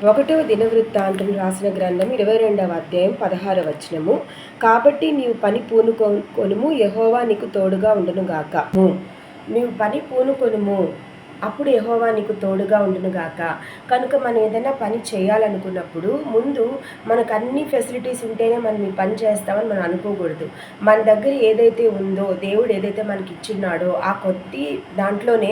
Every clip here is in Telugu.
ఒకటవ దినవృత్తాంతం రాసిన గ్రంథం 22వ అధ్యాయం 16వ వచనము. కాబట్టి నీవు పని పూనుకొనుము, యెహోవా నీకు తోడుగా ఉండునుగాక. నీవు పని పూనుకొనుము, అప్పుడు యెహోవా నీకు తోడుగా ఉండునుగాక. కనుక మనం ఏదైనా పని చేయాలనుకున్నప్పుడు ముందు మనకు అన్ని ఫెసిలిటీస్ ఉంటేనే మనం ఈ పని చేస్తామని మనం అనుకోకూడదు. మన దగ్గర ఏదైతే ఉందో, దేవుడు ఏదైతే మనకి ఇచ్చిన్నాడో ఆ కొద్ది దాంట్లోనే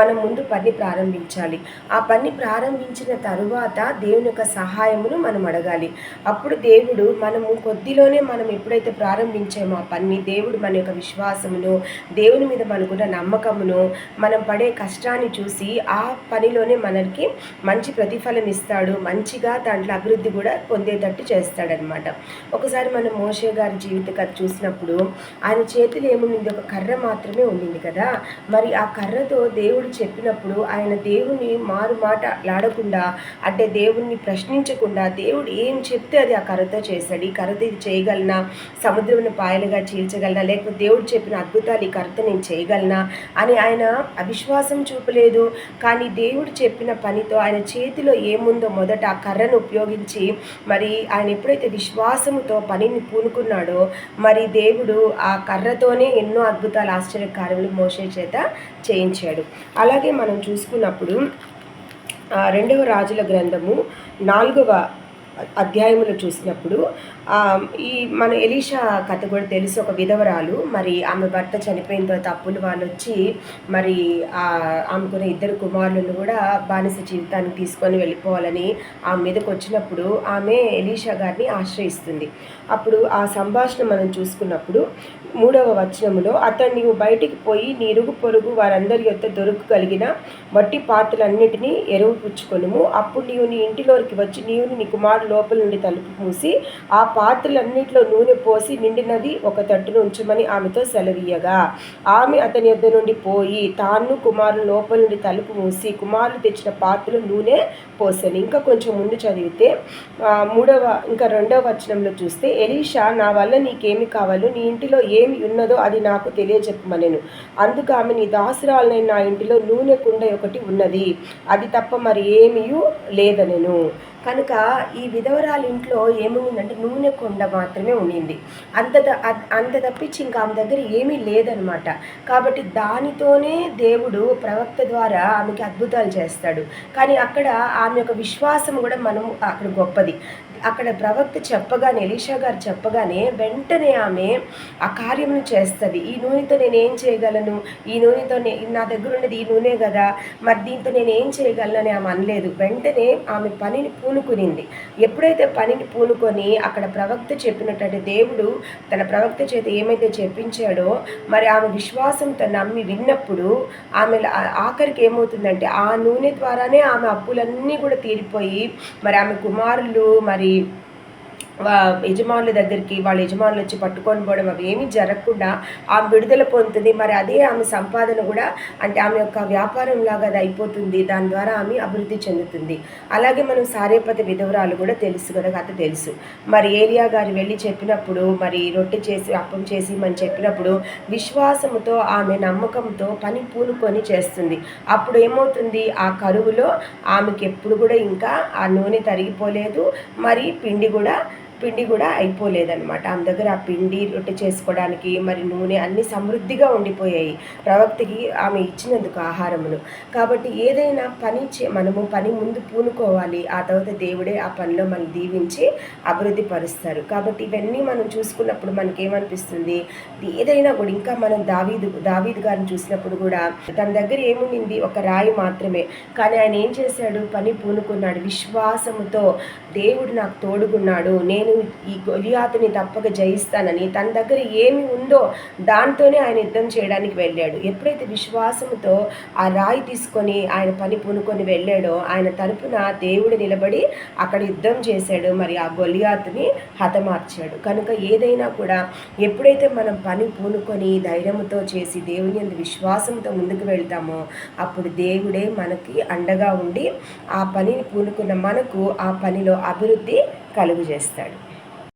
మనం ముందు పని ప్రారంభించాలి. ఆ పని ప్రారంభించిన తరువాత దేవుని యొక్క సహాయమును మనం అడగాలి. అప్పుడు దేవుడు మనము కొద్దిలోనే మనం ఎప్పుడైతే ప్రారంభించామో ఆ పని, దేవుడు మన యొక్క విశ్వాసమును, దేవుని మీద మనకున్న నమ్మకమును, మనం పడే కష్టాన్ని చూసి ఆ పనిలోనే మనకి మంచి ప్రతిఫలం ఇస్తాడు. మంచిగా దాంట్లో అభివృద్ధి కూడా పొందేటట్టు చేస్తాడనమాట. ఒకసారి మనం మోషే గారి జీవిత కథ చూసినప్పుడు ఆయన చేతిలో ఏముంది, ఒక కర్ర మాత్రమే ఉండింది కదా. మరి ఆ కర్రతో దేవుడు చెప్పినప్పుడు ఆయన దేవుని మారు మాట లాడకుండా, అంటే దేవుణ్ణి ప్రశ్నించకుండా దేవుడు ఏం చెప్తే అది ఆ కర్రతో చేశాడు. ఈ కర్రతో ఇది చేయగలనా, సముద్రంను పాయలుగా చీల్చగలనా, లేకపోతే దేవుడు చెప్పిన అద్భుతాలు ఈ కర్రతో నేను చేయగలనా అని ఆయన అవిశ్వాసం చూపలేదు. కానీ దేవుడు చెప్పిన పనితో ఆయన చేతిలో ఏముందో మొదట ఆ కర్రను ఉపయోగించి మరి ఆయన ఎప్పుడైతే విశ్వాసముతో పనిని పూనుకున్నాడో మరి దేవుడు ఆ కర్రతోనే ఎన్నో అద్భుతాలు, ఆశ్చర్యకార్యములు మోషే చేత చేయించాడు. అలాగే మనం చూసుకున్నప్పుడు 2వ రాజుల గ్రంథము 4వ అధ్యాయంలో చూసినప్పుడు ఈ మన ఎలీషా కథ కూడా తెలుసు. ఒక విధవరాలు, మరి ఆమె భర్త చనిపోయిన తర్వాత అప్పులు వాళ్ళు వచ్చి మరి ఆమెకున్న 2 కుమారులను కూడా బానిస జీవితానికి తీసుకొని వెళ్ళిపోవాలని ఆమె మీదకి వచ్చినప్పుడు ఆమె ఎలీషా గారిని ఆశ్రయిస్తుంది. అప్పుడు ఆ సంభాషణ మనం చూసుకున్నప్పుడు 3వ వచనములో, అతడు నీవు బయటికి పోయి నీ ఇరుగు పొరుగు వారందరి యొక్క దొరకగలిగిన వట్టి పాత్రలన్నిటినీ ఎరువు పుచ్చుకొనుము. అప్పుడు నీవు నీ ఇంటిలోకి వచ్చి నీవు నీ కుమారుడు లోపల నుండి తలుపు మూసి ఆ పాత్రలన్నింటిలో నూనె పోసి నిండినది ఒక తట్టును ఉంచమని ఆమెతో సెలవీయగా, ఆమె అతని యొద్ద నుండి పోయి తాను కుమారుడు లోపల నుండి తలుపు మూసి కుమారుడు తెచ్చిన పాత్రలు నూనె పోసాను. ఇంకా కొంచెం ముందు చదివితే 2వ వచనంలో చూస్తే, ఎలీషా నా వల్ల నీకేమి కావాలో, నీ ఇంటిలో ఏమి ఉన్నదో అది నాకు తెలియజెప్పమనెను. అందుకు ఆమె, నీ దాసురాలైన నా ఇంటిలో నూనె కుండ ఒకటి ఉన్నది, అది తప్ప మరి ఏమీ లేదనెను. కనుక ఈ విధవరాలి ఇంట్లో ఏముందంటే నూనె కొండ మాత్రమే ఉండింది. అంత తప్పించి ఇంకా ఆమె దగ్గర ఏమీ లేదనమాట. కాబట్టి దానితోనే దేవుడు ప్రవక్త ద్వారా ఆమెకి అద్భుతాలు చేస్తాడు. కానీ అక్కడ ఆమె యొక్క విశ్వాసం కూడా మనం అక్కడ గొప్పది. అక్కడ ప్రవక్త చెప్పగానే, ఎలీషా గారు చెప్పగానే వెంటనే ఆమె ఆ కార్యమును చేస్తుంది. ఈ నూనెతో నేను ఏం చేయగలను, ఈ నూనెతో నా దగ్గర ఉన్నది ఈ నూనె కదా, మరి దీంతో నేను ఏం చేయగలను ఆమె అనలేదు. వెంటనే ఆమె పనిని పూనుకునింది. ఎప్పుడైతే పనిని పూనుకొని అక్కడ ప్రవక్త చెప్పినట్టు దేవుడు తన ప్రవక్త చేత ఏమైతే చెప్పించాడో మరి ఆమె విశ్వాసంతో నమ్మి విన్నప్పుడు ఆమె ఆఖరికి ఏమవుతుందంటే ఆ నూనె ద్వారానే ఆమె అప్పులన్నీ కూడా తీరిపోయి మరి ఆమె కుమారులు మరి యజమానుల దగ్గరికి వాళ్ళ యజమానులు వచ్చి పట్టుకొని పోవడం అవి ఏమీ జరగకుండా ఆమె విడుదల పొందుతుంది. మరి అదే ఆమె సంపాదన కూడా, అంటే ఆమె యొక్క వ్యాపారం లాగా అది అయిపోతుంది. దాని ద్వారా ఆమె అభివృద్ధి చెందుతుంది. అలాగే మనం సారేపతి విధవరాలు కూడా తెలుసు కదా, కథ తెలుసు. మరి ఏలియా గారు వెళ్ళి చెప్పినప్పుడు మరి రొట్టె చేసి అప్పం చేసి మనం చెప్పినప్పుడు విశ్వాసముతో ఆమె నమ్మకంతో పని పూనుకొని చేస్తుంది. అప్పుడు ఏమవుతుంది, ఆ కరువులో ఆమెకి ఎప్పుడు కూడా ఇంకా ఆ నూనె తరిగిపోలేదు, మరి పిండి కూడా అయిపోలేదన్నమాట. ఆమె దగ్గర ఆ పిండి రొట్టె చేసుకోవడానికి మరి నూనె అన్నీ సమృద్ధిగా ఉండిపోయాయి ప్రవక్తకి ఆమె ఇచ్చినందుకు ఆహారమును. కాబట్టి ఏదైనా మనము పని ముందు పూనుకోవాలి. ఆ తర్వాత దేవుడే ఆ పనిలో మనం దీవించి అభివృద్ధి పరుస్తారు. కాబట్టి ఇవన్నీ మనం చూసుకున్నప్పుడు మనకేమనిపిస్తుంది, ఏదైనా కూడా ఇంకా మనం దావీదు గారిని చూసినప్పుడు కూడా తన దగ్గర ఏముండింది, ఒక రాయి మాత్రమే. కానీ ఆయన ఏం చేశాడు, పని పూనుకున్నాడు. విశ్వాసముతో దేవుడు నాకు తోడుగున్నాడు, నేను ఈ గొలియాతుని తప్పక జయిస్తానని తన దగ్గర ఏమి ఉందో దాంతోనే ఆయన యుద్ధం చేయడానికి వెళ్ళాడు. ఎప్పుడైతే విశ్వాసంతో ఆ రాయి తీసుకొని ఆయన పని పూనుకొని వెళ్ళాడో ఆయన తరపున దేవుడు నిలబడి అక్కడ యుద్ధం చేశాడు, మరి ఆ గొలియాతుని హతమార్చాడు. కనుక ఏదైనా కూడా ఎప్పుడైతే మనం పని పూనుకొని ధైర్యంతో చేసి దేవుని యందు విశ్వాసంతో ముందుకు వెళ్తామో అప్పుడు దేవుడే మనకి అండగా ఉండి ఆ పనిని పూనుకున్న మనకు ఆ పనిలో అభివృద్ధి కలుగజేస్తాడు.